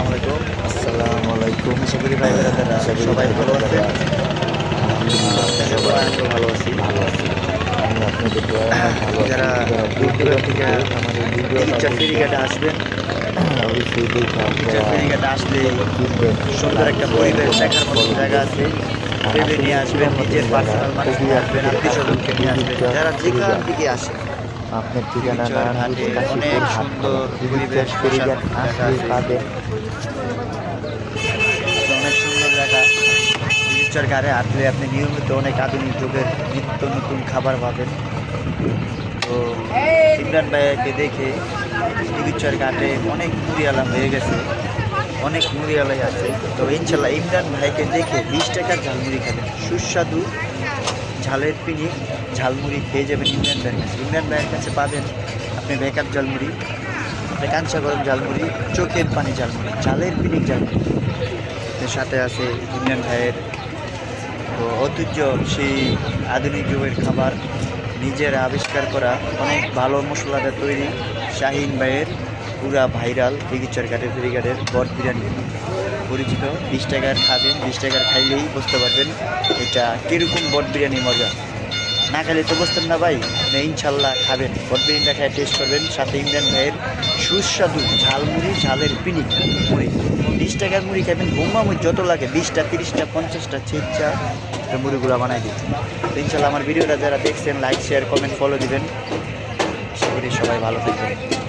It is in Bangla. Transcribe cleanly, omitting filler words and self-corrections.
আসসালামু আলাইকুম। আসসালামু আলাইকুম। আশা করি ভাই বেড়াদাররা সবাই ভালো আছেন। আপনাদের দোয়ায় আমিও ভালো আছি। ভালো আছি। আমি আপনাদের দোয়ায় অনেক ভালো আছি। যারা দূর দূরান্ত থেকে আমার এই ভিডিওটা টিকিটটা ফেরিঘাটে আসবেন, অবশ্যই দেখে টিকিটটা ফেরিঘাটে আসলে কিনবেন। সুন্দর একটা পরিবেশ দেখার মতো জায়গা আছে। ভেবে নিয়ে আসবেন, নিজের পার্সোনাল মানুষ নিয়ে আসবেন, আত্মীয় স্বজনকে নিয়ে আসবেন, যারা যেখান থেকে আসেন। আপনার ঠিকানা ফিউচার ঘাটে অনেক সুন্দর পরিবেশ, ফেরিঘাট জায়গা আসলে আছে। পাবেন। অনেক সুন্দর জায়গা। ফিউচার ঘাটে আসলে আপনি নিয়মিত অনেক আধুনিক যুগের নিত্য নতুন খাবার পাবেন। তো ইমরান ভাইয়াকে দেখে ফিউচার ঘাটে অনেক মুড়িয়ালা হয়ে গেছে, অনেক মুড়িয়ালাই আছে। তো ইনশাল্লাহ ইমরান ভাইকে দেখে 20 টাকার ঝালমুড়ি খাবেন, সুস্বাদু ঝালের পিনি ঝালমুড়ি খেয়ে যাবেন ইমরান ভাইয়ের কাছে। ইমরান ভাইয়ের কাছে পাবেন আপনি বেকার ঝালমুড়ি, কাঞ্চা গরম ঝালমুড়ি, চোখের পানি ঝালমুড়ি, ঝালের পিনি ঝালমুড়ি। এর সাথে আছে ইমরান ভাইয়ের তো ঐতিহ্য সেই আধুনিক যুগের খাবার, নিজের আবিষ্কার করা অনেক ভালো মশলাটা তৈরি শাহিন ভাইয়ের পুরা ভাইরাল ফিউচার ঘাটের ফেরিঘাটের বট বিরিয়ানি পরিচিত। 20 টাকার খাবেন, 20 টাকার খাইলেই বুঝতে পারবেন এটা কীরকম বট বিরিয়ানি মজা। না খেলে তো বুঝতেন না ভাই। ইনশাল্লাহ খাবেন, বট বিরিয়ানিটা খেয়ে টেস্ট করবেন। সাথে ইমরান ভাইয়ের সুস্বাদু ঝালমুড়ি, ঝালের পিনি মুড়ি। 20 টাকার মুড়ি খাবেন, বোম্বা মুড়ি যত লাগে 20টা 30টা 50টা ছিচ্ছা মুড়িগুলো বানাই দিচ্ছি। ইনশাল্লাহ আমার ভিডিওটা যারা দেখছেন লাইক শেয়ার কমেন্ট ফলো দিবেন। আশা করি সবাই ভালো থাকবেন।